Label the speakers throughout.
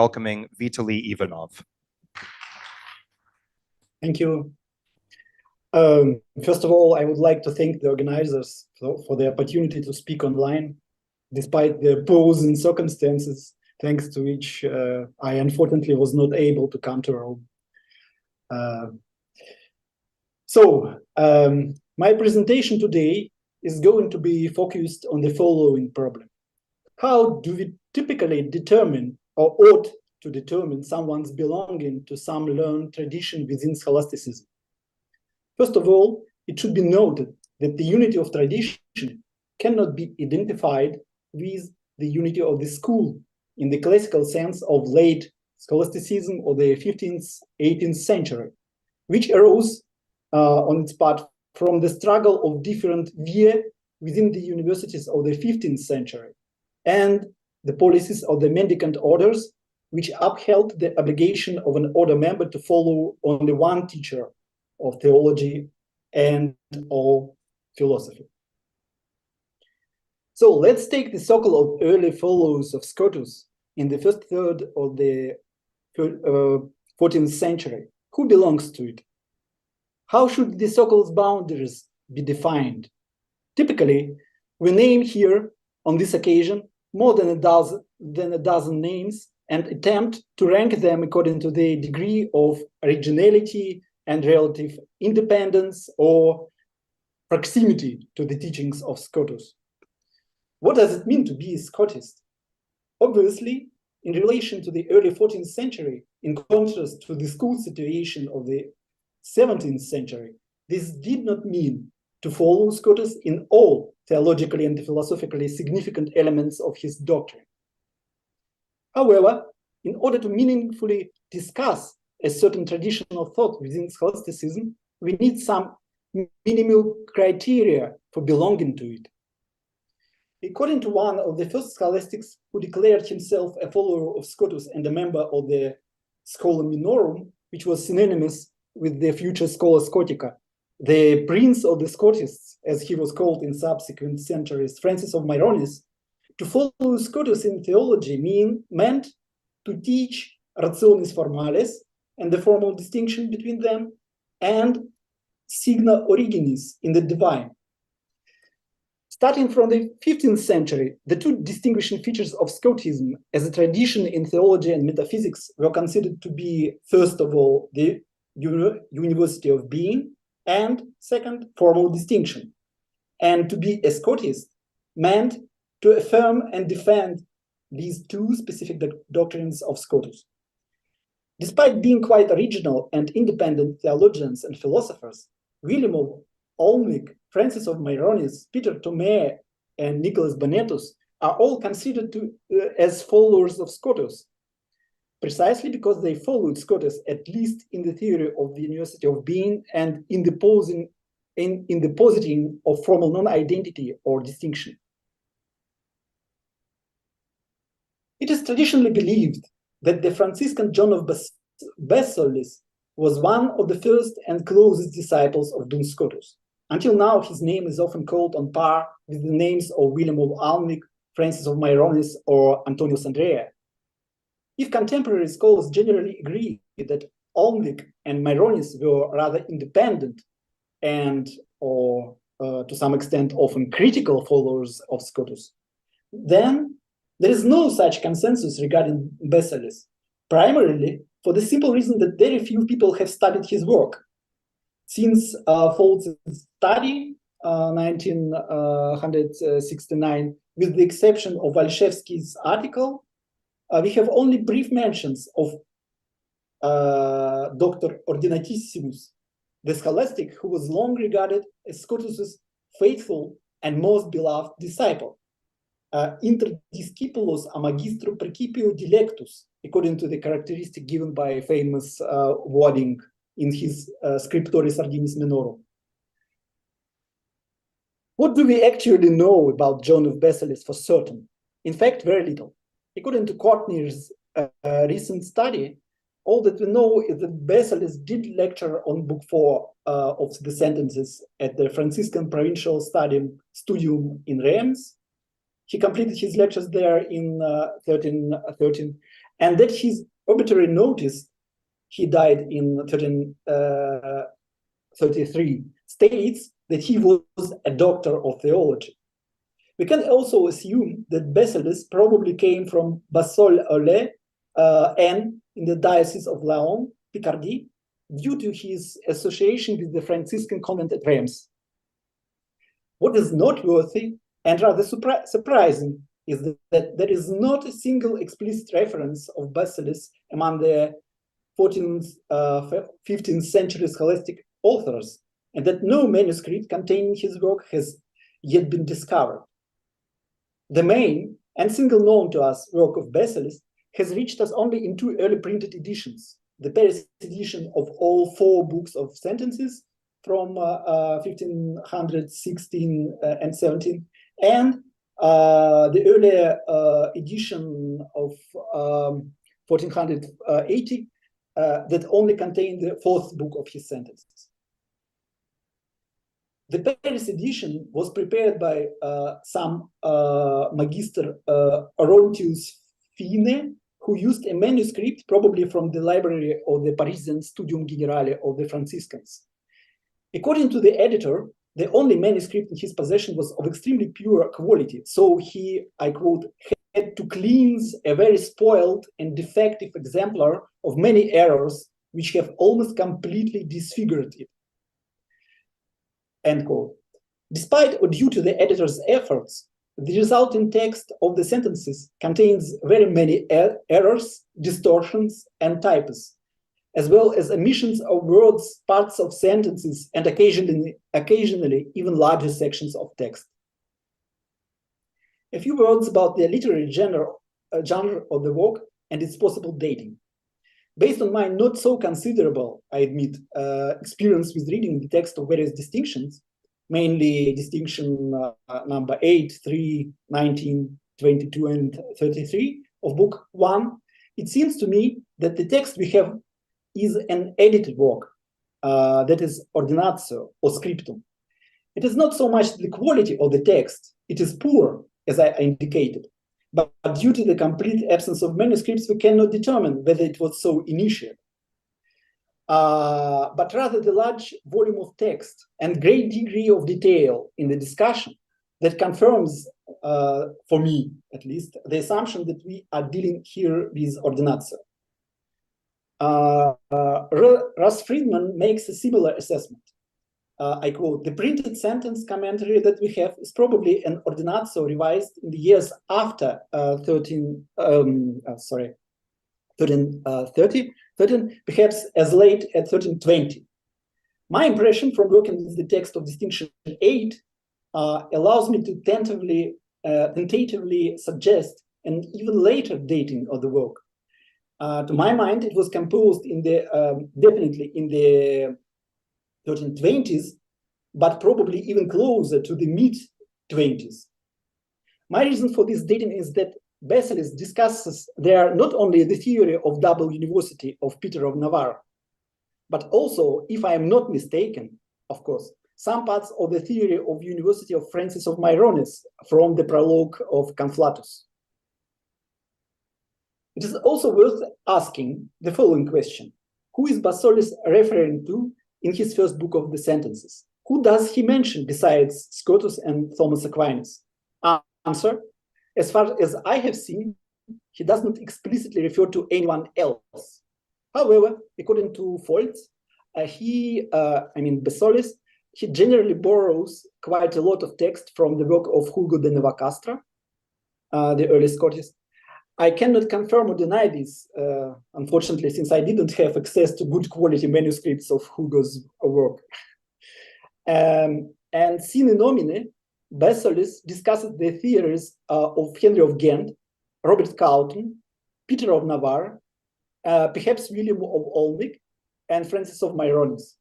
Speaker 1: welcoming Vitaly Ivanov.
Speaker 2: Thank you. First of all, I would like to thank the organizers for the opportunity to speak online, despite the opposing circumstances, thanks to which I unfortunately was not able to come to Rome. My presentation today is going to be focused on the following problem. How do we typically determine or ought to determine someone's belonging to some learned tradition within scholasticism? First of all, it should be noted that the unity of tradition cannot be identified with the unity of the school in the classical sense of late scholasticism or the 15th, 18th century, which arose on its part from the struggle of different via within the universities of the 15th century and the policies of the mendicant orders, which upheld the obligation of an order member to follow only one teacher of theology and or philosophy. So let's take the circle of early followers of Scotus in the first third of the 14th century. Who belongs to it? How should the circle's boundaries be defined? Typically, we name here on this occasion more than a dozen names and attempt to rank them according to the degree of originality and relative independence or proximity to the teachings of Scotus. What does it mean to be a Scotist? Obviously, in relation to the early 14th century, in contrast to the school situation of the 17th century, this did not mean to follow Scotus in all theologically and philosophically significant elements of his doctrine. However, in order to meaningfully discuss a certain traditional thought within scholasticism, we need some minimal criteria for belonging to it. According to one of the first scholastics who declared himself a follower of Scotus and a member of the Schola Minorum, which was synonymous with the future Schola Scotica, the prince of the Scotists, as he was called in subsequent centuries, Francis of Myronis, to follow Scotus in theology meant to teach rationis formalis and the formal distinction between them, and signa originis in the divine. Starting from the 15th century, the two distinguishing features of Scotism as a tradition in theology and metaphysics were considered to be, first of all, the Univocity of being, and second, formal distinction. And to be a Scotist meant to affirm and defend these two specific doctrines of Scotus. Despite being quite original and independent theologians and philosophers, William of Olmec, Francis of Myronis, Peter Thomist, and Nicholas Bonetus are all considered as followers of Scotus, precisely because they followed Scotus, at least in the theory of the University of Being and in the positing of formal non-identity or distinction. It is traditionally believed that the Franciscan John of Bassolis was one of the first and closest disciples of Duns Scotus. Until now, his name is often called on par with the names of William of Olmec, Francis of Myronis, or Antonius Andrea. If contemporary scholars generally agree that Olmec and Myronis were rather independent and, or to some extent, often critical followers of Scotus, then there is no such consensus regarding Bassolis, primarily for the simple reason that very few people have studied his work. Since Folt's study, 1969, with the exception of Walszewski's article, we have only brief mentions of Dr. Ordinatissimus, the scholastic who was long regarded as Scotus's faithful and most beloved disciple. Inter discipulos a magistro principio dilectus, according to the characteristic given by famous wording in his Scriptoris Ardinis Menorum. What do we actually know about John of Bassolis for certain? In fact, very little. According to Courtney's recent study, all that we know is that Bassolis did lecture on Book 4 of the sentences at the Franciscan Provincial Studium in Reims. He completed his lectures there in 1313, and that his obituary notice, he died in 1333, states that he was a doctor of theology. We can also assume that Bassolis probably came from Bassol-Oley and in the Diocese of Laon, Picardy, due to his association with the Franciscan convent at Reims. What is noteworthy and rather surprising is that there is not a single explicit reference of Bassolis among the 14th, 15th century scholastic authors, and that no manuscript containing his work has yet been discovered. The main and single known to us work of Bassolis has reached us only in two early printed editions: the Paris edition of all 4 books of sentences from 1516 and 17, and the earlier edition of 1480 that only contained the 4th book of his sentences. The Paris edition was prepared by some Magister Orontius Fine, who used a manuscript probably from the library of the Parisian Studium Generale of the Franciscans. According to the editor, the only manuscript in his possession was of extremely pure quality, so he, I quote, had to cleanse a very spoiled and defective exemplar of many errors which have almost completely disfigured it. End quote. Despite or due to the editor's efforts, the resulting text of the sentences contains very many errors, distortions, and typos, as well as omissions of words, parts of sentences, and occasionally even larger sections of text. A few words about the literary genre of the work and its possible dating. Based on my not so considerable, I admit, experience with reading the text of various distinctions, mainly distinction number 8, 3, 19, 22, and 33 of book 1, it seems to me that the text we have is an edited work, that is ordinatio or scriptum. It is not so much the quality of the text, it is poor, as I indicated, but due to the complete absence of manuscripts, we cannot determine whether it was so initially. But rather the large volume of text and great degree of detail in the discussion that confirms, for me at least, the assumption that we are dealing here with ordinatio. Russ Friedman makes a similar assessment. I quote, "The printed sentence commentary that we have is probably an ordinatio revised in the years after 1330, perhaps as late as 1320. My impression from working with the text of distinction 8 allows me to tentatively suggest an even later dating of the work. To my mind, it was composed in the definitely in the 1320s, but probably even closer to the mid-20s. My reason for this dating is that Bassolis discusses there not only the theory of double univocity of Peter of Navarre, but also, if I am not mistaken, of course, some parts of the theory of univocity of Francis of Myrones from the prologue of Conflatus. It is also worth asking the following question: who is Bassolis referring to in his first book of the sentences? Who does he mention besides Scotus and Thomas Aquinas? Answer: as far as I have seen, he does not explicitly refer to anyone else. However, according to Foltz, Bassolis, he generally borrows quite a lot of text from the work of Hugo de Navacastra, the early Scotist. I cannot confirm or deny this, unfortunately, since I didn't have access to good quality manuscripts of Hugo's work. And sine nomine, Bassolis discusses the theories of Henry of Ghent, Robert Carlton, Peter of Navarre, perhaps William of Olmec, and Francis of Myrones.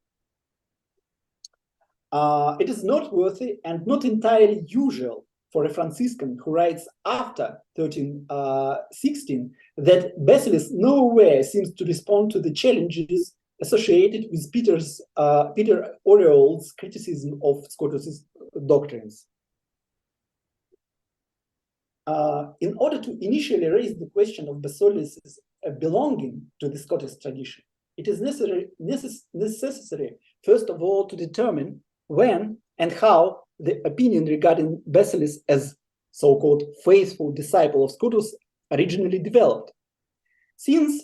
Speaker 2: It is noteworthy and not entirely usual for a Franciscan who writes after 1316 that Bassolis nowhere seems to respond to the challenges associated with Peter Oriol's criticism of Scotus' doctrines. In order to initially raise the question of Bassolis' belonging to the Scottish tradition, it is necessary, first of all, to determine when and how the opinion regarding Bassolis as so-called faithful disciple of Scotus originally developed. Since,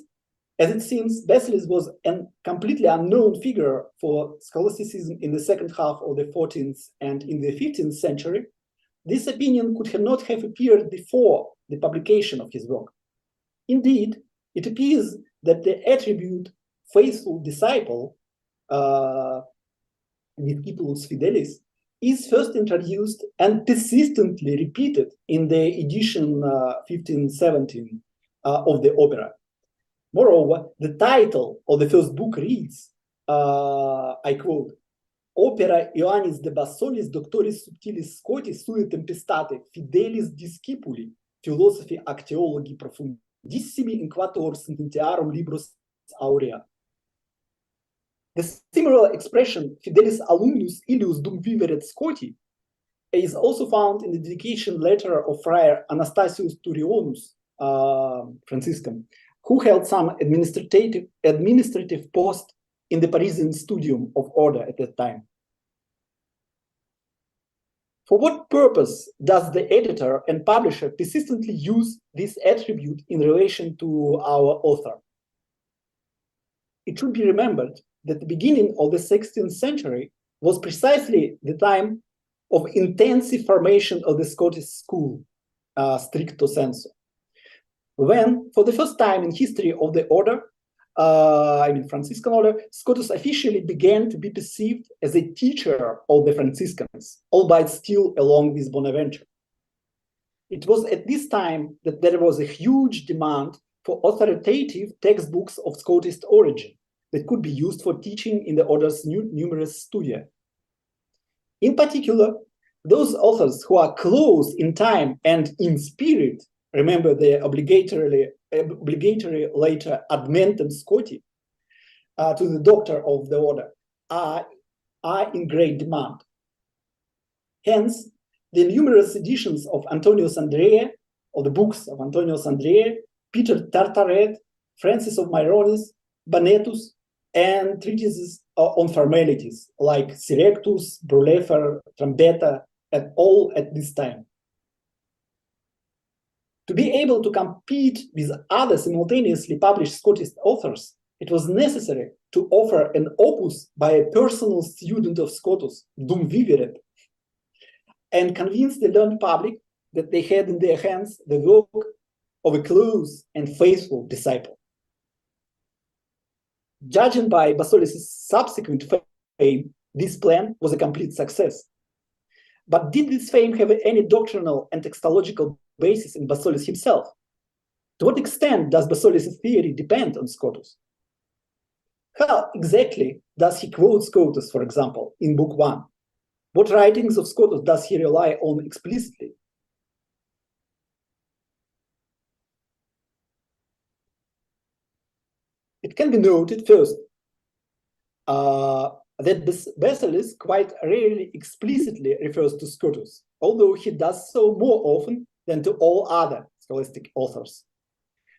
Speaker 2: as it seems, Bassolis was a completely unknown figure for scholasticism in the second half of the 14th and in the 15th century, this opinion could not have appeared before the publication of his work. Indeed, it appears that the attribute faithful disciple, discipulus fidelis, is first introduced and persistently repeated in the edition 1517 of the opera. Moreover, the title of the first book reads, I quote, Opera Ioannis de Bassolis doctoris subtilis Scotis sui tempestate fidelis discipuli philosophi acteologi profundissimi in quator sententiarum libros aurea. The similar expression, fidelis alumnus illius dum viveret Scoti, is also found in the dedication letter of Friar Anastasius Turionus, Franciscan, who held some administrative post in the Parisian studium of order at that time. For what purpose does the editor and publisher persistently use this attribute in relation to our author? It should be remembered that the beginning of the 16th century was precisely the time of intensive formation of the Scottish school, stricto sensu, when, for the first time in history of the order, Franciscan order, Scotus officially began to be perceived as a teacher of the Franciscans, albeit still along with Bonaventure. It was at this time that there was a huge demand for authoritative textbooks of Scotist origin that could be used for teaching in the order's numerous studia. In particular, those authors who are close in time and in spirit, remember the obligatory later ad mentem Scoti, to the doctor of the order, are in great demand. Hence, the numerous editions of Antonius Andrea, of the books of Antonius Andrea, Peter Tartaret, Francis of Myronis, Banetus, and treatises on formalities like Sirectus, Brulefer, Trombetta, and all at this time. To be able to compete with other simultaneously published Scottish authors, it was necessary to offer an opus by a personal student of Scotus, dum viveret, and convince the learned public that they had in their hands the work of a close and faithful disciple. Judging by Bassolis' subsequent fame, this plan was a complete success. But did this fame have any doctrinal and textological basis in Bassolis himself? To what extent does Bassolis' theory depend on Scotus? How exactly does he quote Scotus, for example, in Book 1? What writings of Scotus does he rely on explicitly? It can be noted first that Bassolis quite rarely explicitly refers to Scotus, although he does so more often than to all other scholastic authors.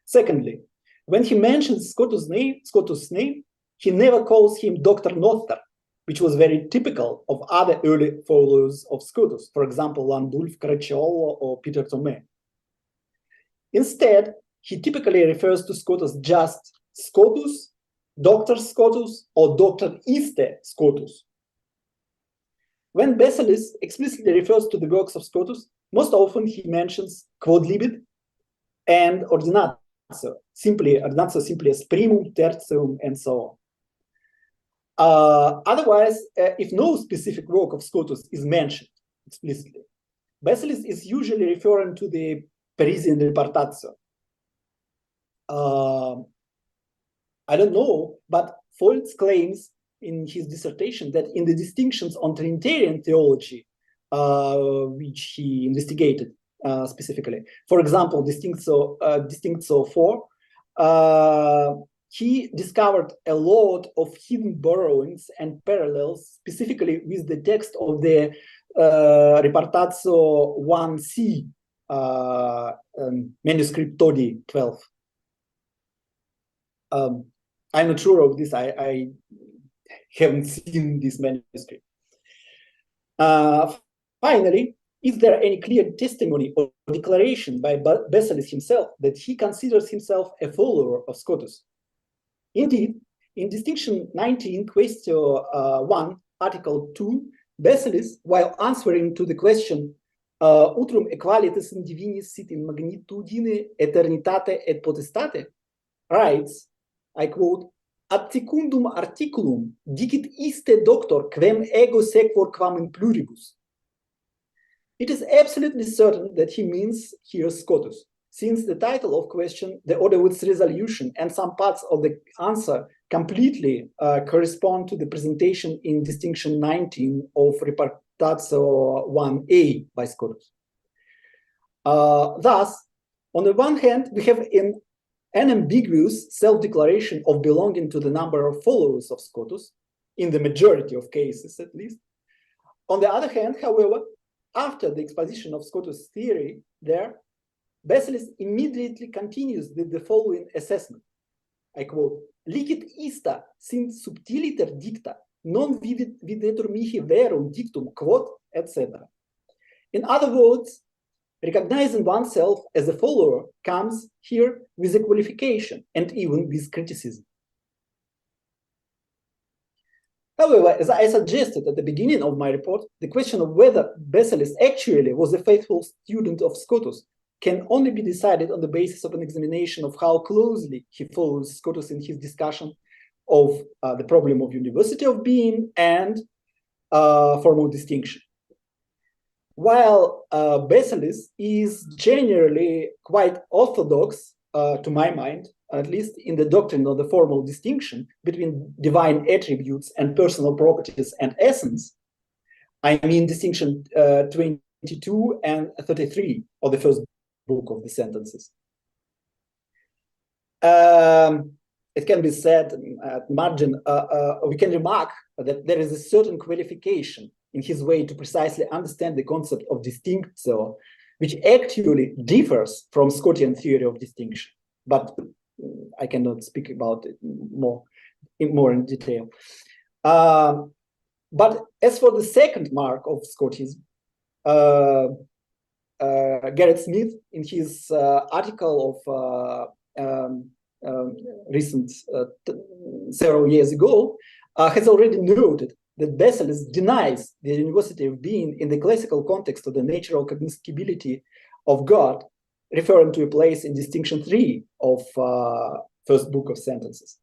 Speaker 2: Secondly, when he mentions Scotus' name, he never calls him Dr. Noster, which was very typical of other early followers of Scotus, for example, Landulf, Caracciolo, or Peter Thomé. Instead, he typically refers to Scotus just Scotus, Dr. Scotus, or Dr. Iste Scotus. When Bassolis explicitly refers to the works of Scotus, most often he mentions quodlibet and ordinatio simply as primum, tertium, and so on. Otherwise, if no specific work of Scotus is mentioned explicitly, Bassolis is usually referring to the Parisian Repartatio. I don't know, but Foltz claims in his dissertation that in the distinctions on Trinitarian theology, which he investigated specifically, for example, Distinctio 4, he discovered a lot of hidden borrowings and parallels, specifically with the text of the Repartatio 1c, manuscript Todi 12. I'm not sure of this. I haven't seen this manuscript. Finally, is there any clear testimony or declaration by Bassolis himself that he considers himself a follower of Scotus? Indeed, in distinction 19, question 1, article 2, Bassolis, while answering to the question utrum equalitas in divinis sit in magnitudine aeternitate et potestate, writes, I quote, ad secundum articulum dicit iste doctor quem ego sequor quam in pluribus. It is absolutely certain that he means here Scotus, since the title of question, the order with resolution, and some parts of the answer completely correspond to the presentation in distinction 19 of Repartatio 1a by Scotus. Thus, on the one hand, we have an unambiguous self-declaration of belonging to the number of followers of Scotus, in the majority of cases at least. On the other hand, however, after the exposition of Scotus' theory there, Bassolis immediately continues with the following assessment. I quote, licit ista sint subtiliter dicta, non videtur mihi verum dictum quod, etc. In other words, recognizing oneself as a follower comes here with a qualification and even with criticism. However, as I suggested at the beginning of my report, the question of whether Bassolis actually was a faithful student of Scotus can only be decided on the basis of an examination of how closely he follows Scotus in his discussion of the problem of univocity of being and formal distinction. While Bassolis is generally quite orthodox, to my mind, at least in the doctrine of the formal distinction between divine attributes and personal properties and essence, I mean distinction 22 and 33 of the first book of the sentences. It can be said at margin, we can remark that there is a certain qualification in his way to precisely understand the concept of distinctio, which actually differs from Scotian theory of distinction. But I cannot speak about it more in detail. But as for the second mark of Scotism, Garrett Smith, in his article of recent several years ago, has already noted that Bassolis denies the univocity of being in the classical context of the natural cognoscibility of God, referring to a place in distinction 3 of first book of sentences.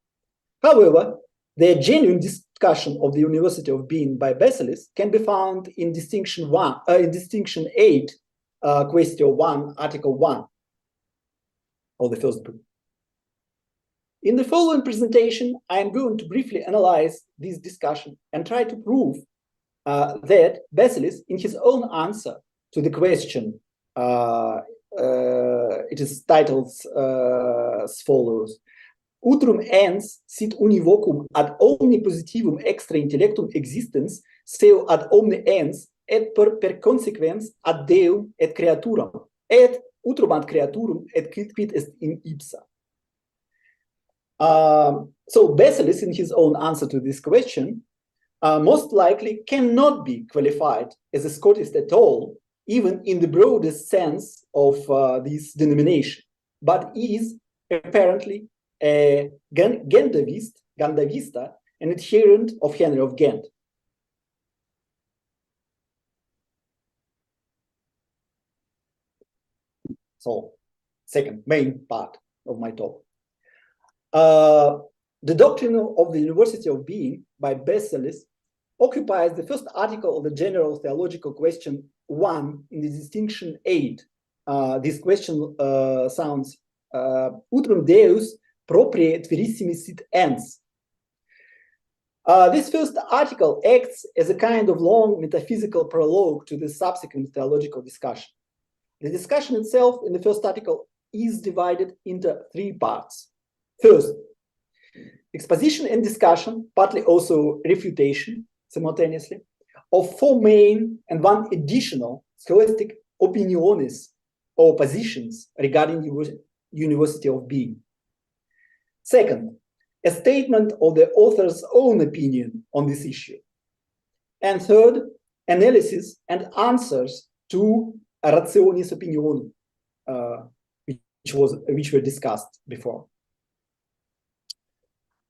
Speaker 2: However, the genuine discussion of the univocity of being by Bassolis can be found in distinction 8, question 1, article 1 of the first book. In the following presentation, I am going to briefly analyze this discussion and try to prove that Bassolis, in his own answer to the question, it is titled as follows: Utrum ens sit univocum ad omni positivum extra intellectum existens, seu ad omni ens et per consequens ad Deum et creaturam, et utrum ad creaturum et quid est in ipsa. So Bassolis, in his own answer to this question, most likely cannot be qualified as a Scotist at all, even in the broadest sense of this denomination, but is apparently a Gandavista, an adherent of Henry of Ghent. So, second main part of my talk. The doctrine of the univocity of being by Bassolis occupies the first article of the general theological question 1 in the distinction 8. This question sounds utrum Deus proprie et verissimi sit ens. This first article acts as a kind of long metaphysical prologue to the subsequent theological discussion. The discussion itself in the first article is divided into 3 parts. First, exposition and discussion, partly also refutation simultaneously, of 4 main and 1 additional scholastic opiniones or positions regarding univocity of being. Second, a statement of the author's own opinion on this issue. And third, analysis and answers to rationis opinionum, which were discussed before.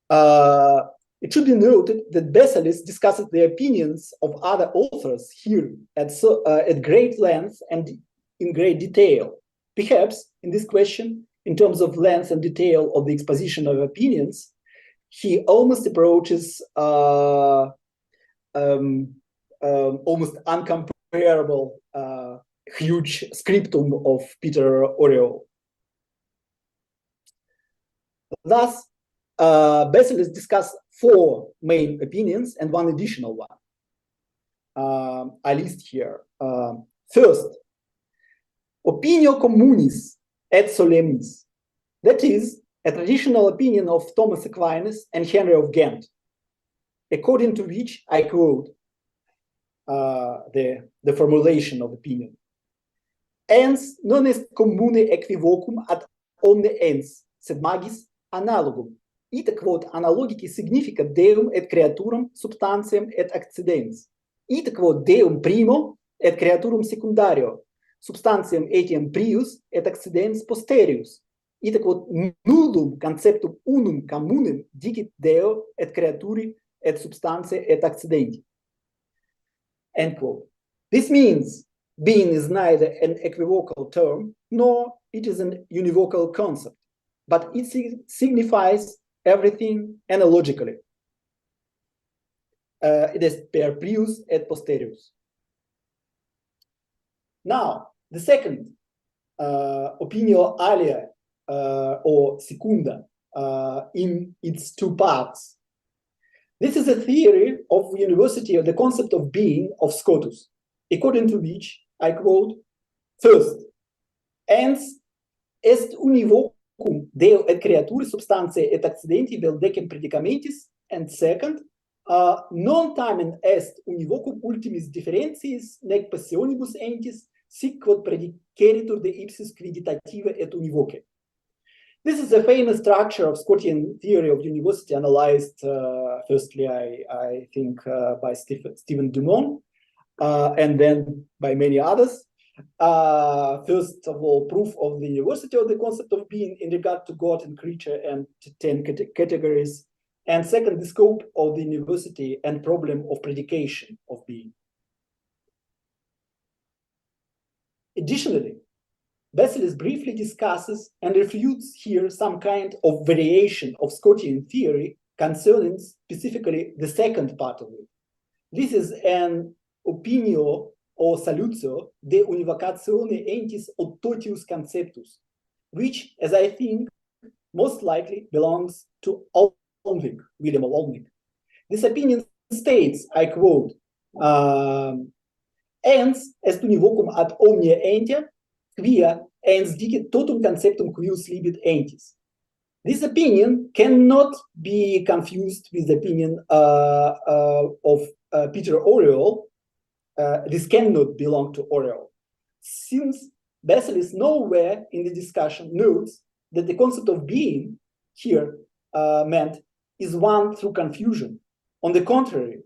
Speaker 2: It should be noted that Bassolis discusses the opinions of other authors here at great length and in great detail. Perhaps in this question, in terms of length and detail of the exposition of opinions, he almost approaches almost uncomparable huge scriptum of Peter Oriol. Thus, Bassolis discussed 4 main opinions and 1 additional one. I list here. First, opinio communis et solemnis, that is, a traditional opinion of Thomas Aquinas and Henry of Ghent, according to which, I quote the formulation of opinion: ens non est commune equivocum ad omne ens, sed magis analogum. Ita quod analogici significat Deum et creaturum substantiam et accidens. Ita quod Deum primo et creaturum secundario, substantiam etiam prius et accidens posterius. Ita quod nullum conceptum unum communem dicit Deo et creaturi et substantia et accidenti. End quote. This means being is neither an equivocal term nor it is an univocal concept, but it signifies everything analogically. It is per prius et posterius. Now, the second, opinio alia or secunda, in its 2 parts. This is a theory of Univocity of the concept of being of Scotus, according to which, I quote, first, ens est univocum Deo et creaturi substantiae et accidenti vel decem predicamentis, and second, non tamen est univocum ultimis differentiis nec passionibus entis, sic quod prediceritur de ipsis creditativa et univoce. This is a famous structure of Scotian theory of Univocity, analyzed firstly, I think, by Stephen Dumont, and then by many others. First of all, proof of the Univocity of the concept of being in regard to God and creature and 10 categories. And second, the scope of the Univocity and problem of predication of being. Additionally, Bassolis briefly discusses and refutes here some kind of variation of Scotian theory concerning specifically the second part of it. This is an opinio or salutio de univocatione entis od totius conceptus, which, as I think, most likely belongs to Olmwig, William of Olmwig. This opinion states, I quote, ens est univocum ad omnia entia, quia ens dicit totum conceptum cuius libit entis. This opinion cannot be confused with the opinion of Peter Oriol. This cannot belong to Oriol, since Bassolis nowhere in the discussion notes that the concept of being here meant is one through confusion. On the contrary,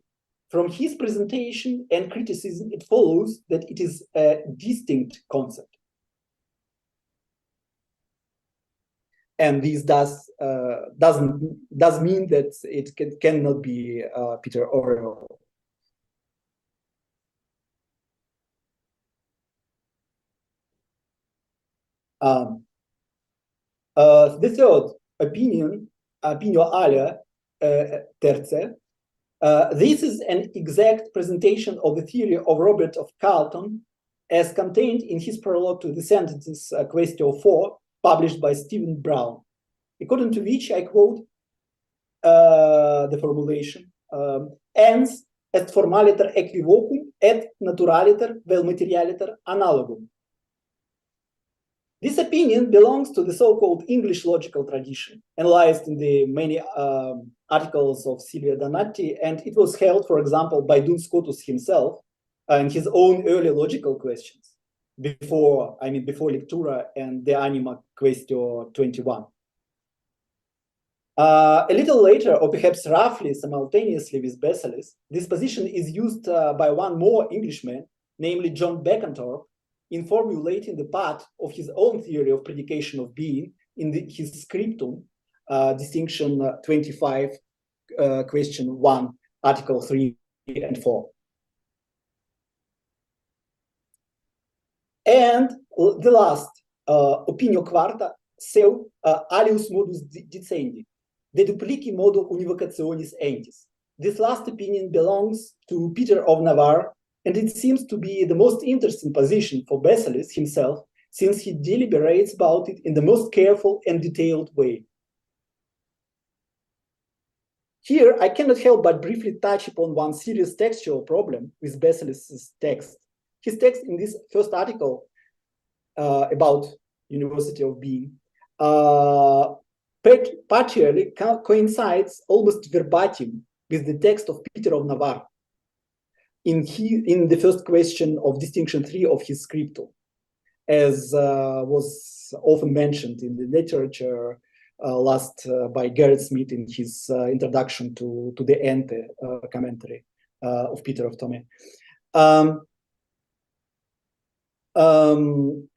Speaker 2: from his presentation and criticism, it follows that it is a distinct concept. And this does mean that it cannot be Peter Oriol. The third opinion, opinio alia, terce, this is an exact presentation of the theory of Robert of Carlton as contained in his prologue to the sentences Quaestio 4, published by Stephen Brown, according to which, I quote the formulation, ens est formaliter equivocum et naturaliter vel materialiter analogum. This opinion belongs to the so-called English logical tradition, analyzed in the many articles of Silvia Donati, and it was held, for example, by Duns Scotus himself in his own early logical questions, before Lectura and De Anima Quaestio 21. A little later, or perhaps roughly simultaneously with Bassolis, this position is used by one more Englishman, namely John Bekentorp, in formulating the part of his own theory of predication of being in his scriptum, distinction 25, question 1, article 3 and 4. And the last, opinio quarta, seu alius modus dicendi, de duplici modo univocationis entis. This last opinion belongs to Peter of Navarre, and it seems to be the most interesting position for Bassolis himself, since he deliberates about it in the most careful and detailed way. Here, I cannot help but briefly touch upon one serious textual problem with Bassolis' text. His text in this first article about Univocity of Being partially coincides almost verbatim with the text of Peter of Navarre in the first question of distinction 3 of his scriptum, as was often mentioned in the literature last by Garrett Smith in his introduction to the Ente commentary of Peter of Thomist.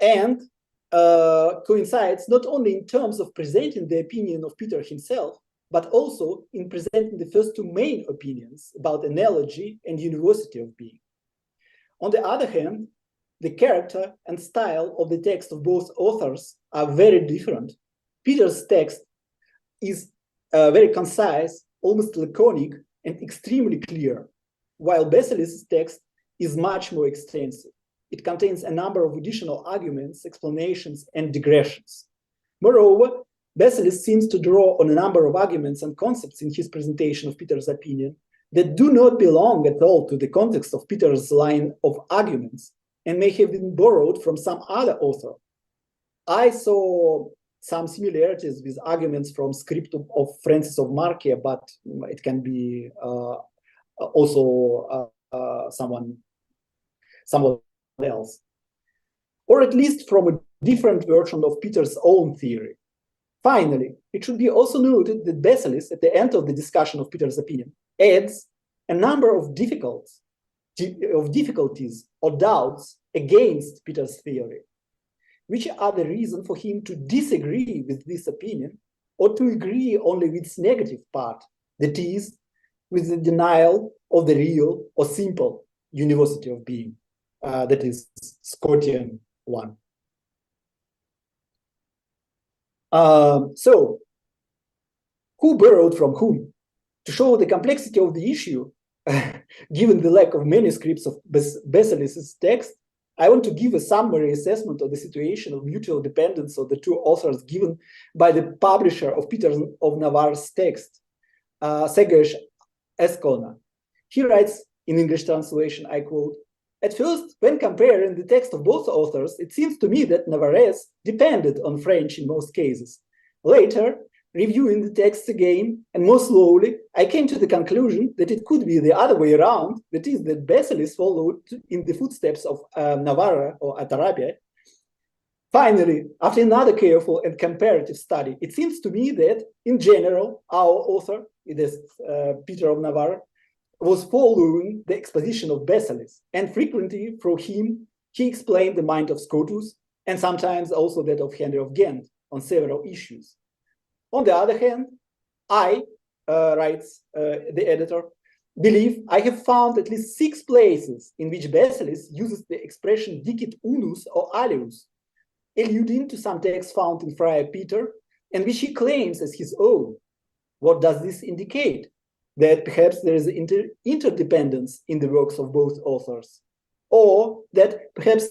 Speaker 2: And coincides not only in terms of presenting the opinion of Peter himself, but also in presenting the first two main opinions about analogy and univocity of being. On the other hand, the character and style of the text of both authors are very different. Peter's text is very concise, almost laconic, and extremely clear, while Bassolis' text is much more extensive. It contains a number of additional arguments, explanations, and digressions. Moreover, Bassolis seems to draw on a number of arguments and concepts in his presentation of Peter's opinion that do not belong at all to the context of Peter's line of arguments and may have been borrowed from some other author. I saw some similarities with arguments from scriptum of Francis of Marcia, but it can be also someone else, or at least from a different version of Peter's own theory. Finally, it should be also noted that Bassolis, at the end of the discussion of Peter's opinion, adds a number of difficulties or doubts against Peter's theory, which are the reason for him to disagree with this opinion or to agree only with its negative part, that is, with the denial of the real or simple univocity of being, that is Scotian one. So, who borrowed from whom? To show the complexity of the issue, given the lack of manuscripts of Bassolis' text, I want to give a summary assessment of the situation of mutual dependence of the two authors given by the publisher of Peter of Navarre's text, Szeges Eszkolna. He writes in English translation, I quote, "At first, when comparing the text of both authors, it seems to me that Navarrese depended on French in most cases. Later, reviewing the texts again, and more slowly, I came to the conclusion that it could be the other way around, that is, that Bassolis followed in the footsteps of Navarre or Atarabia. Finally, after another careful and comparative study, it seems to me that, in general, our author, it is Peter of Navarre, was following the exposition of Bassolis, and frequently, through him, he explained the mind of Scotus, and sometimes also that of Henry of Ghent, on several issues. On the other hand, I, writes the editor, believe I have found at least 6 places in which Bassolis uses the expression dicit unus or alius, alluding to some texts found in Friar Peter, and which he claims as his own. What does this indicate? That perhaps there is interdependence in the works of both authors, or that perhaps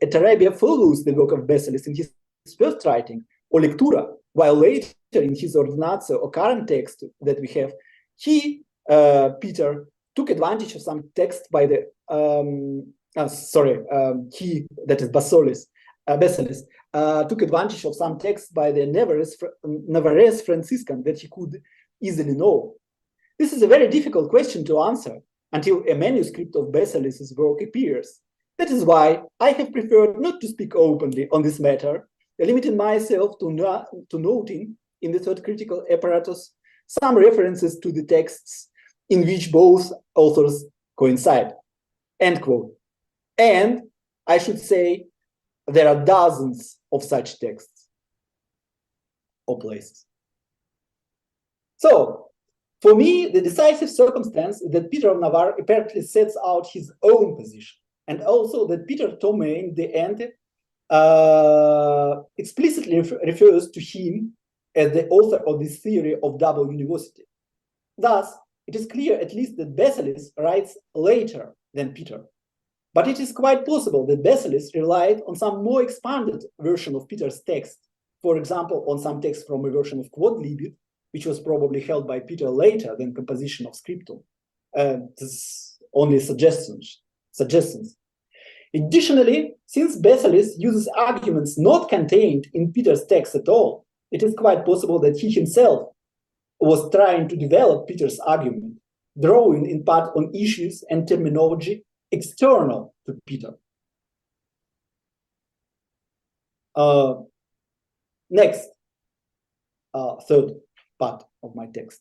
Speaker 2: Atarabia follows the work of Bassolis in his first writing, or lectura, while later in his ordinatio or current text that we have, he, Peter, took advantage of some text by the, he, that is Bassolis, took advantage of some text by the Navarrese Franciscan that he could easily know. This is a very difficult question to answer until a manuscript of Bassolis' work appears. That is why I have preferred not to speak openly on this matter, limiting myself to noting in the third critical apparatus some references to the texts in which both authors coincide, end quote. And I should say there are dozens of such texts or places. So, for me, the decisive circumstance is that Peter of Navarre apparently sets out his own position, and also that Peter Thomae, in the end, explicitly refers to him as the author of this theory of double univocity. Thus, it is clear at least that Bassolis writes later than Peter. But it is quite possible that Bassolis relied on some more expanded version of Peter's text, for example, on some text from a version of Quod Libet, which was probably held by Peter later than composition of scriptum. This is only suggestions. Additionally, since Bassolis uses arguments not contained in Peter's text at all, it is quite possible that he himself was trying to develop Peter's argument, drawing in part on issues and terminology external to Peter. Next, third part of my text.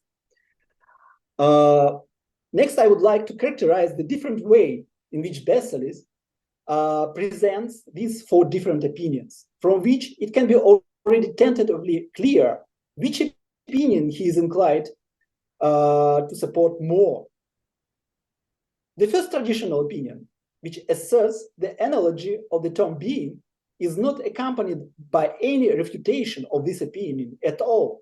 Speaker 2: Next, I would like to characterize the different way in which Bassolis presents these four different opinions, from which it can be already tentatively clear which opinion he is inclined to support more. The first traditional opinion, which asserts the analogy of the term being, is not accompanied by any refutation of this opinion at all.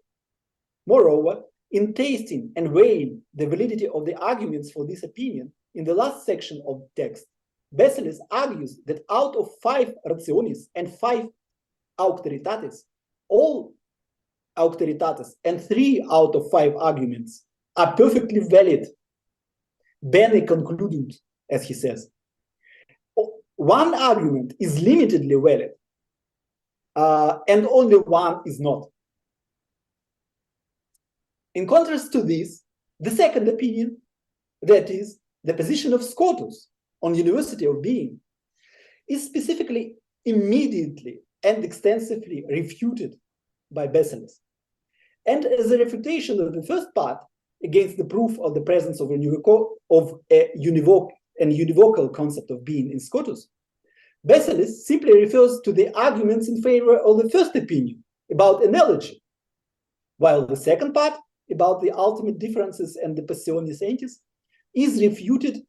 Speaker 2: Moreover, in tasting and weighing the validity of the arguments for this opinion, in the last section of the text, Bassolis argues that out of 5 rationis and 5 auctoritates, all auctoritates and 3 out of 5 arguments are perfectly valid, bene concludunt, as he says. One argument is limitedly valid, and only one is not. In contrast to this, the second opinion, that is, the position of Scotus on univocity of being, is specifically, immediately, and extensively refuted by Bassolis. And as a refutation of the first part against the proof of the presence of a univocal concept of being in Scotus, Bassolis simply refers to the arguments in favor of the first opinion about analogy, while the second part about the ultimate differences and the passionis entis is refuted,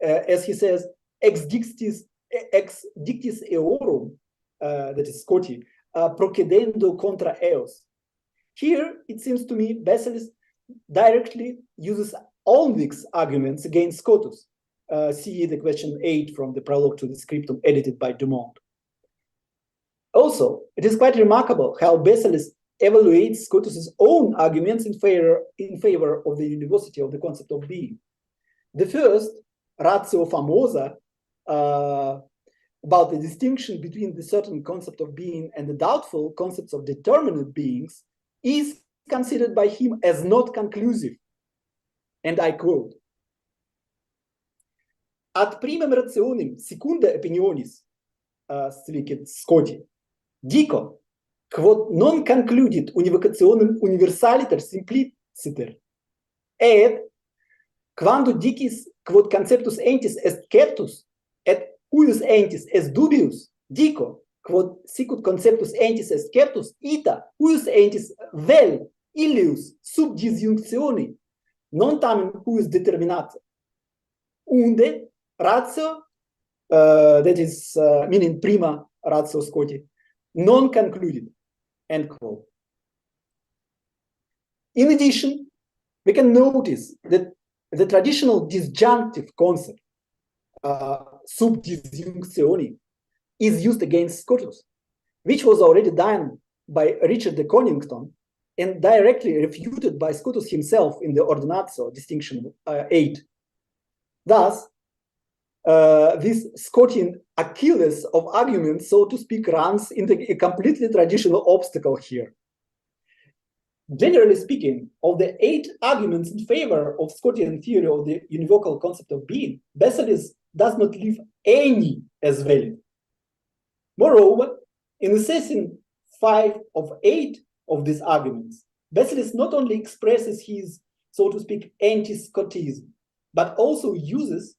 Speaker 2: as he says, ex dictis eorum, that is Scotti, procedendo contra eos. Here, it seems to me, Bassolis directly uses Olmwig's arguments against Scotus. See the question 8 from the prologue to the scriptum edited by Dumont. Also, it is quite remarkable how Bassolis evaluates Scotus's own arguments in favor of the univocity of the concept of being. The first, ratio famosa, about the distinction between the certain concept of being and the doubtful concepts of determinate beings, is considered by him as not conclusive. And I quote, ad primum rationem secunda opinionis, slicet Scotti, dico, quod non concludit univocationem universaliter simpliciter, et quando dicis quod conceptus entis est certus, et huius entis est dubius, dico, quod sicut conceptus entis est certus, ita huius entis vel illius sub disjunctione, non tamen huius determinata. Unde ratio, that is meaning prima ratio Scotti, non concluded, end quote. In addition, we can notice that the traditional disjunctive concept, sub disjunctione, is used against Scotus, which was already done by Richard de Conington and directly refuted by Scotus himself in the Ordinatio, distinction 8. Thus, this Scottian Achilles of arguments, so to speak, runs into a completely traditional obstacle here. Generally speaking, of the 8 arguments in favor of Scottian theory of the univocal concept of being, Bassolis does not leave any as valid. Moreover, in assessing 5 of 8 of these arguments, Bassolis not only expresses his, so to speak, anti-Scotism, but also uses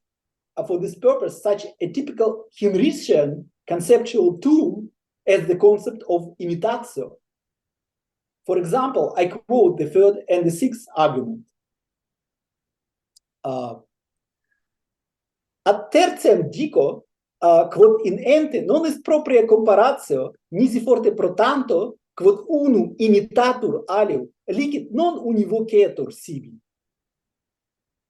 Speaker 2: for this purpose such a typical Henrician conceptual tool as the concept of imitatio. For example, I quote the third and the sixth argument. Ad tertiam dico, quod in ente non est propria comparatio, nisi forte pro tanto, quod unum imitatur alium, licit non univocatur sibi.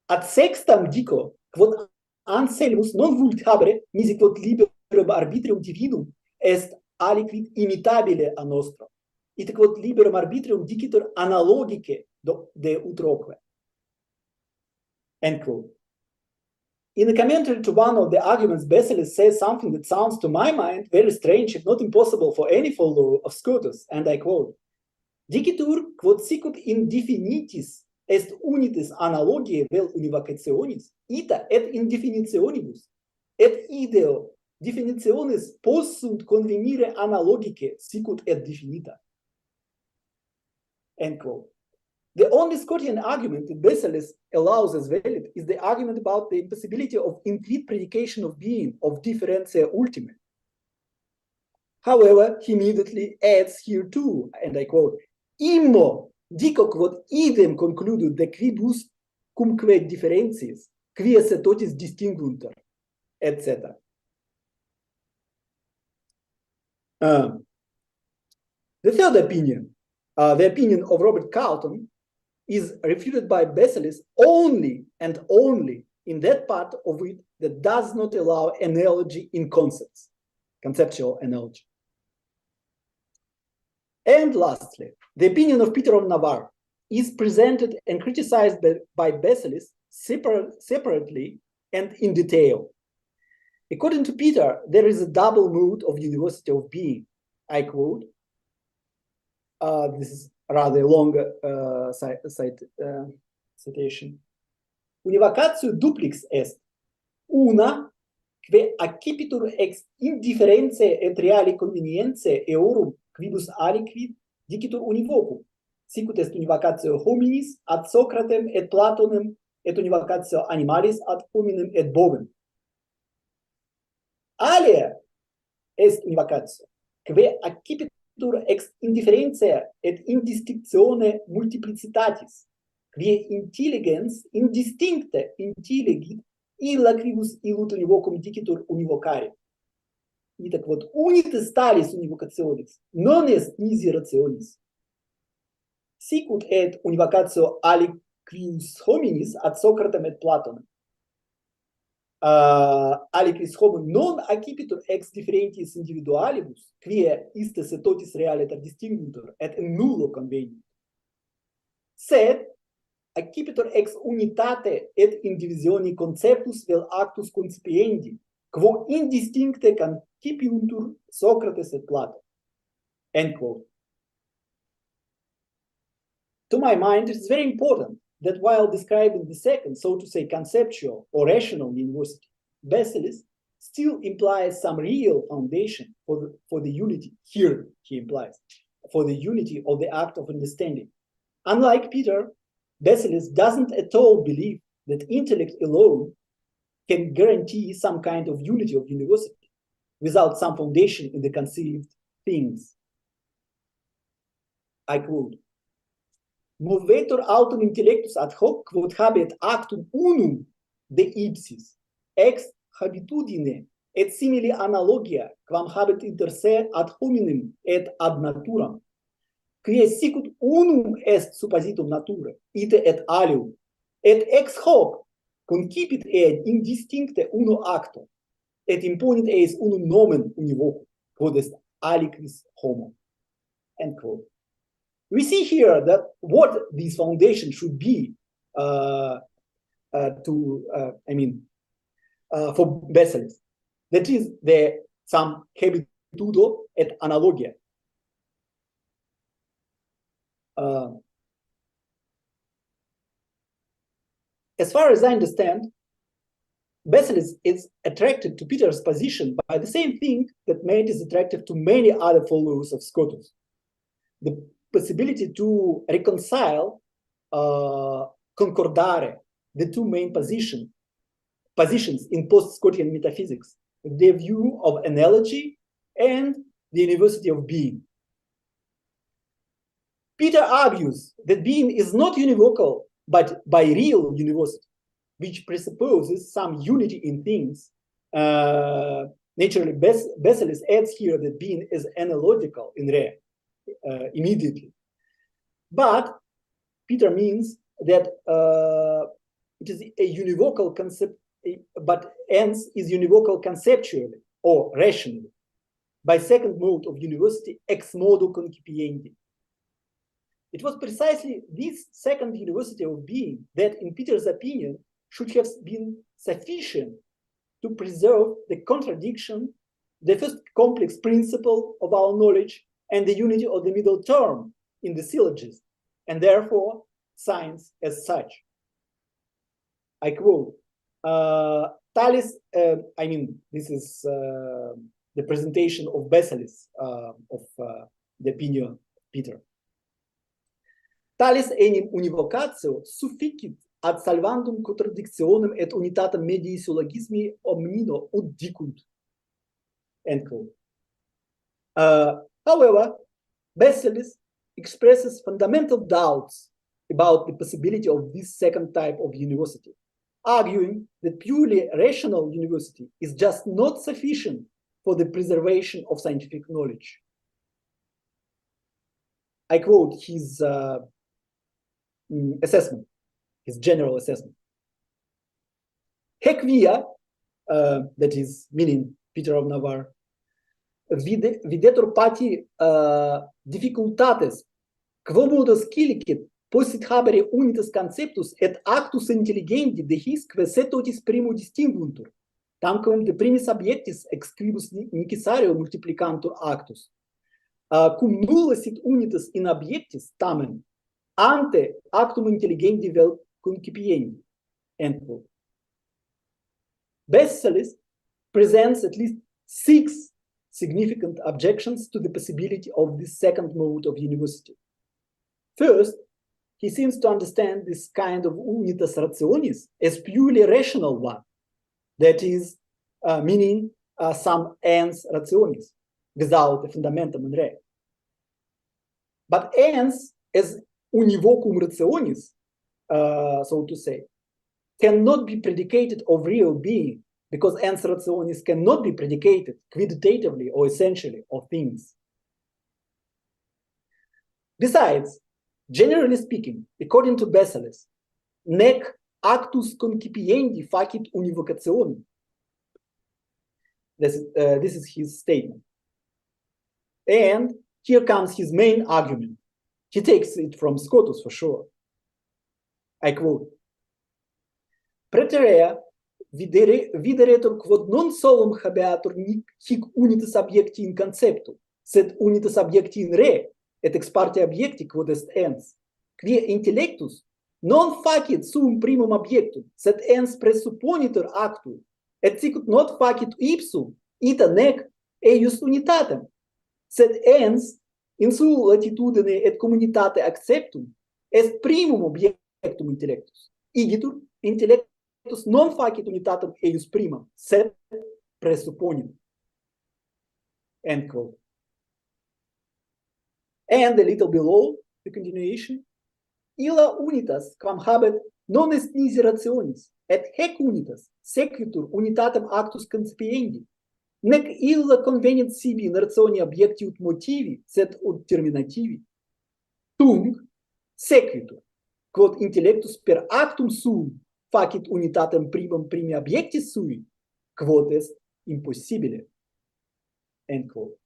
Speaker 2: Ad sextam dico, quod Anselmus non vult habere, nisi quod liberum arbitrium divinum est aliquid imitabile a nostro. Ite quod liberum arbitrium dicitur analogice de utroque. End quote. In the commentary to one of the arguments, Bassolis says something that sounds to my mind very strange, if not impossible for any follower of Scotus, and I quote, Dicitur quod sicut in definitis est unitis analogiae vel univocationis, ita et in definitionibus, et ideo definitionis possunt convenire analogice sicut et definita. End quote. The only Scotian argument that Bassolis allows as valid is the argument about the impossibility of complete predication of being, of differentia ultima. However, he immediately adds here too, and I quote, Immo dico quod idem concludut de quibus cumque differentiis, quia se totis distinguntur, etc. The third opinion, the opinion of Robert Carlton, is refuted by Bassolis only and only in that part of it that does not allow analogy in concepts, conceptual analogy. And lastly, the opinion of Peter of Navarre is presented and criticized by Bassolis separately and in detail. According to Peter, there is a double mode of univocity of being. I quote, this is rather longer citation. Univocatio duplix est, una, que accipitur ex indifferentiae et reali convenientiae eorum quibus aliquid dicitur univocum, sicut est univocatio hominis ad Socratem et Platonem et univocatio animalis ad hominem et bovem. Alia est univocatio, que accipitur ex indifferentiae et indistinctione multiplicitatis, quia intelligens indistincte intelligit illa quibus illut univocum dicitur univocare. Ita quod unitas talis univocationis non est nisi rationis. Sicut et univocatio aliquis hominis ad Socratem et Platonem. Aliquis homo non accipitur ex differentiis individualibus, quia iste se totis realiter distinguuntur et in nullo conveniunt. Sed accipitur ex unitate et indivisioni conceptus vel actus concipiendi, quo indistincte concipiuntur Socrates et Plato. End quote. To my mind, it is very important that while describing the second, so to say, conceptual or rational univocity, Bassolis still implies some real foundation for the unity, here he implies, for the unity of the act of understanding. Unlike Peter, Bassolis doesn't at all believe that intellect alone can guarantee some kind of unity of univocity without some foundation in the conceived things. I quote, Movetur autum intellectus ad hoc quod habet actum unum de ipsis, ex habitudine et simili analogia quam habet inter se ad hominem et ad naturam, quia sicut unum est suppositum natura, ite et alium, et ex hoc concipit ed indistincte uno acto, et imponit eis unum nomen univocum, quod est aliquis homo. End quote. We see here that what this foundation should be for Bassolis. That is some habitudo et analogia. As far as I understand, Bassolis is attracted to Peter's position by the same thing that made it attractive to many other followers of Scotus. The possibility to reconcile, concordare, the two main positions in post-Scotian metaphysics, the view of analogy and the Univocity of being. Peter argues that being is not univocal, but by real univocity, which presupposes some unity in things. Naturally, Bassolis adds here that being is analogical in re immediately. But Peter means that it is a univocal concept, but hence is univocal conceptually or rationally, by second mode of univocity ex modo concipiendi. It was precisely this second univocity of being that, in Peter's opinion, should have been sufficient to preserve the contradiction, the first complex principle of our knowledge, and the unity of the middle term in the syllogism, and therefore science as such. I quote, Thales, this is the presentation of Bassolis of the opinion of Peter. Tales enim univocatio sufficit ad salvandum contradictionem et unitatem medii syllogismi omnino ut dicunt. End quote. However, Bassolis expresses fundamental doubts about the possibility of this second type of univocity, arguing that purely rational univocity is just not sufficient for the preservation of scientific knowledge. I quote his assessment, his general assessment. Haec via, that is meaning Peter of Navarre, videtur pati difficultates, quomodo scilicet possit habere unitas conceptus et actus intelligendi de his quae totis primo distinguuntur, tanquam de primis objectis ex quibus necessario multiplicantur actus, cum nulla sit unitas in objectis tamen ante actum intelligendi vel concipiendi. End quote. Bassolis presents at least 6 significant objections to the possibility of this second mode of univocity. First, he seems to understand this kind of unitas rationis as purely rational one, that is, meaning some ens rationis, without a fundamentum in re. But ens, as univocum rationis, so to say, cannot be predicated of real being, because ens rationis cannot be predicated quantitatively or essentially of things. Besides, generally speaking, according to Bassolis, nec actus concipiendi facit univocationem. This is his statement. And here comes his main argument. He takes it from Scotus for sure. I quote, Praeterea videretur quod non solum habeatur hic unitas objecti in conceptu, sed unitas objecti in re, et ex parte objecti quod est ens, quia intellectus non facit sum primum objectum, sed ens presupponitur actu, et sicut not facit ipsum, ita nec eius unitatem, sed ens in su latitudine et communitate acceptum est primum objectum intellectus. Igitur intellectus non facit unitatem eius primum, sed presupponit. End quote. And a little below, the continuation, illa unitas quam habet non est nisi rationis, et haec unitas sequitur unitatem actus concipiendi, nec illa convenit sibi in rationi objecti ut motivi, sed ut terminativi. Tunc sequitur, quod intellectus per actum suum facit unitatem primum primi objectis sui, quod est impossibile. End quote.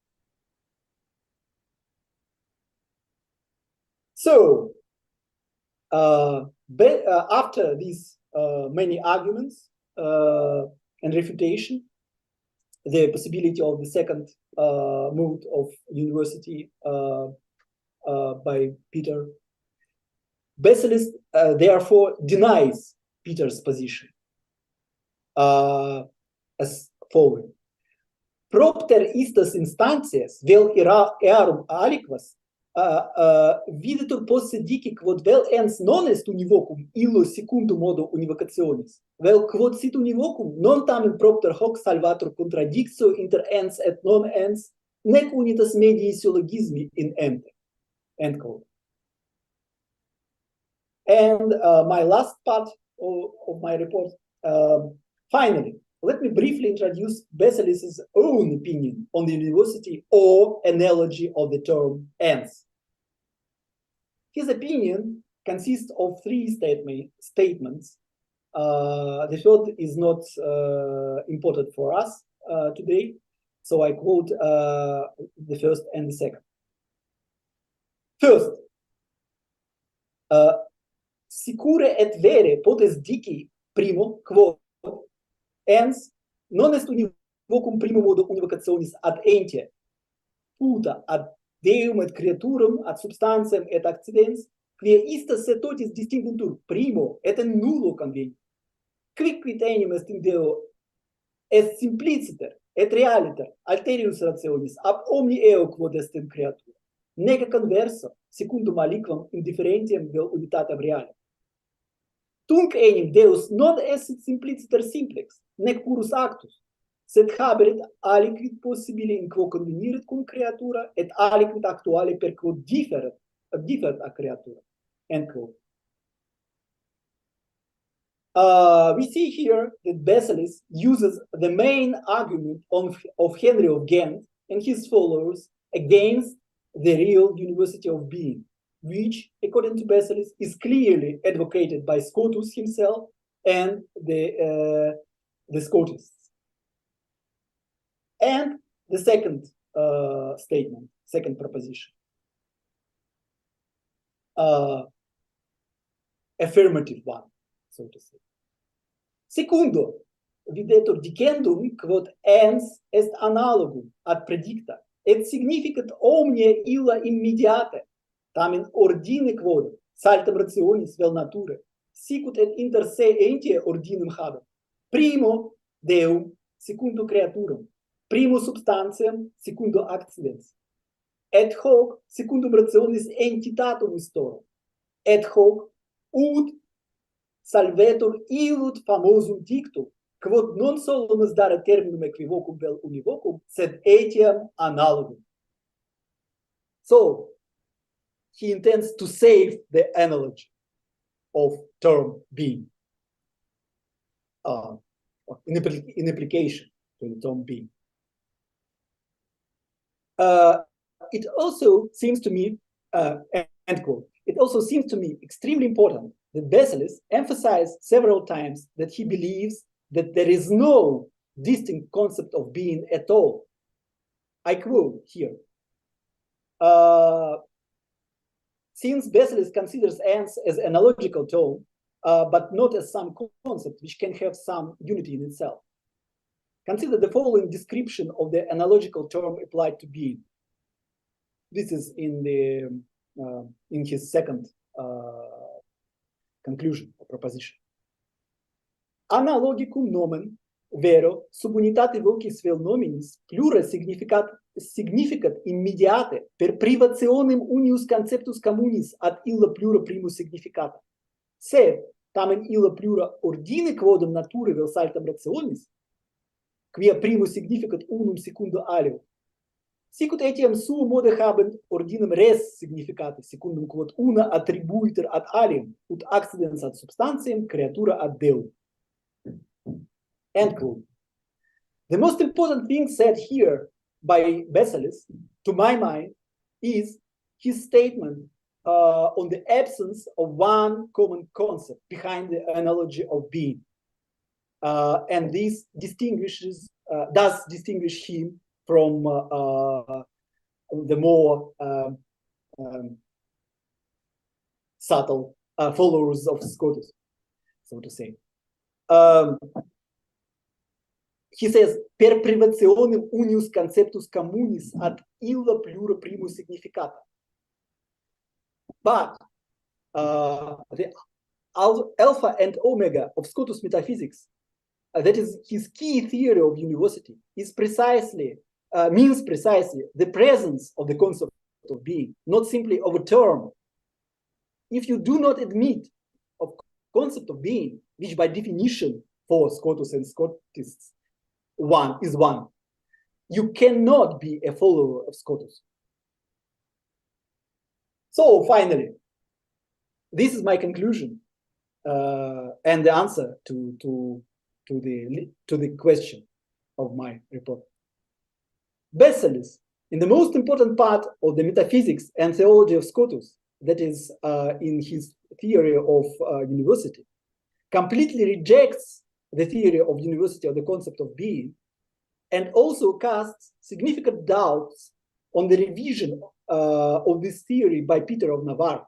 Speaker 2: So, after these many arguments and refutation, the possibility of the second mode of univocity by Peter, Bassolis therefore denies Peter's position as following. Propter istas instantias vel earum aliquas Videtur posse dici quod vel ens non est univocum illo secundum modo univocationis, vel quod sit univocum non tamen propter hoc salvator contradictio inter ens et non ens, nec unitas medii syllogismi in ente. End quote. And my last part of my report, finally, let me briefly introduce Bassolis' own opinion on the univocity or analogy of the term ens. His opinion consists of three statements. The third is not important for us today, so I quote the first and the second. First, sicure et vere potes dici primo quod ens non est univocum primo modo univocationis ad entiam puta ad Deum et creaturum ad substantiam et accidens, quia ista se totis distinguuntur primo et in nullo convenit. Quicquid enim est in Deo est simpliciter et realiter alterius rationis ab omni eo quod est in creatura, nega conversa secundum aliquam indifferentiam vel unitatem reale. Tunc enim Deus non esset simpliciter simplex, nec purus actus, sed haberit aliquid possibile in quo conveniret cum creatura et aliquid actuale per quo differet a creatura. End quote. We see here that Bassolis uses the main argument of Henry of Ghent and his followers against the real univocity of being, which, according to Bassolis, is clearly advocated by Scotus himself and the Scotists. And the second statement, second proposition, affirmative one, so to say. Secundo, videtur dicendum quod ens est analogum ad predicta, et significat omnia illa immediate, tamen ordine quod saltem rationis vel nature, sicut et inter se entie ordinum habet. Primo Deum, secundo creaturum, primo substantiam, secundo accidens, et hoc secundum rationis entitatum istorum, et hoc ut salvetur illud famosum dictum, quod non solum dare terminum equivocum vel univocum, sed etiam analogum. So, he intends to save the analogy of term being in application to the term being. It also seems to me, end quote, it also seems to me extremely important that Bassolis emphasized several times that he believes that there is no distinct concept of being at all. I quote here, since Bassolis considers ens as an analogical term, but not as some concept which can have some unity in itself. Consider the following description of the analogical term applied to being. This is in his second conclusion or proposition. Analogicum nomen vero sub unitate vocis vel nominis plura significat immediate per privationem unius conceptus communis ad illa plura primus significata. Sed tamen illa plura ordine quodum natura vel saltam rationis, quia primus significat unum secundo alio, sicut etiam suo mode habent ordinem res significate, secundum quod una attribuiter ad alium, ut accidens ad substantiam, creatura ad Deum. End quote. The most important thing said here by Bassolis, to my mind, is his statement on the absence of one common concept behind the analogy of being. And this does distinguish him from the more subtle followers of Scotist, so to say. He says, per privationem unius conceptus communis ad illa plura primus significata. But the alpha and omega of Scotus metaphysics, that is his key theory of univocity, is means precisely the presence of the concept of being, not simply of a term. If you do not admit of concept of being, which by definition for Scotus and Scotists is one, you cannot be a follower of Scotus. So finally, this is my conclusion and the answer to the question of my report. Bassolis, in the most important part of the metaphysics and theology of Scotus, that is in his theory of Univocity, completely rejects the theory of Univocity of the concept of being, and also casts significant doubts on the revision of this theory by Peter of Navarre,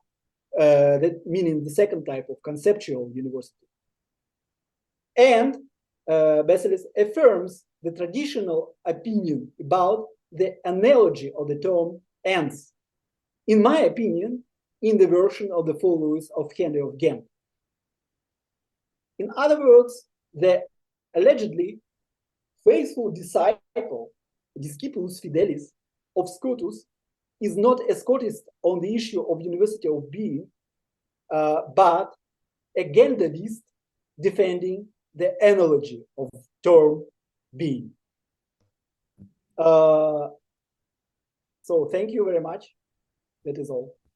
Speaker 2: that meaning the second type of conceptual Univocity. And Bassolis affirms the traditional opinion about the analogy of the term "ens," in my opinion, in the version of the followers of Henry of Ghent. In other words, the allegedly faithful disciple, discipulus fidelis, of Scotus is not a Scotist on the issue of Univocity of being, but a Gentavist defending the analogy of term being. So thank you very much. That is all.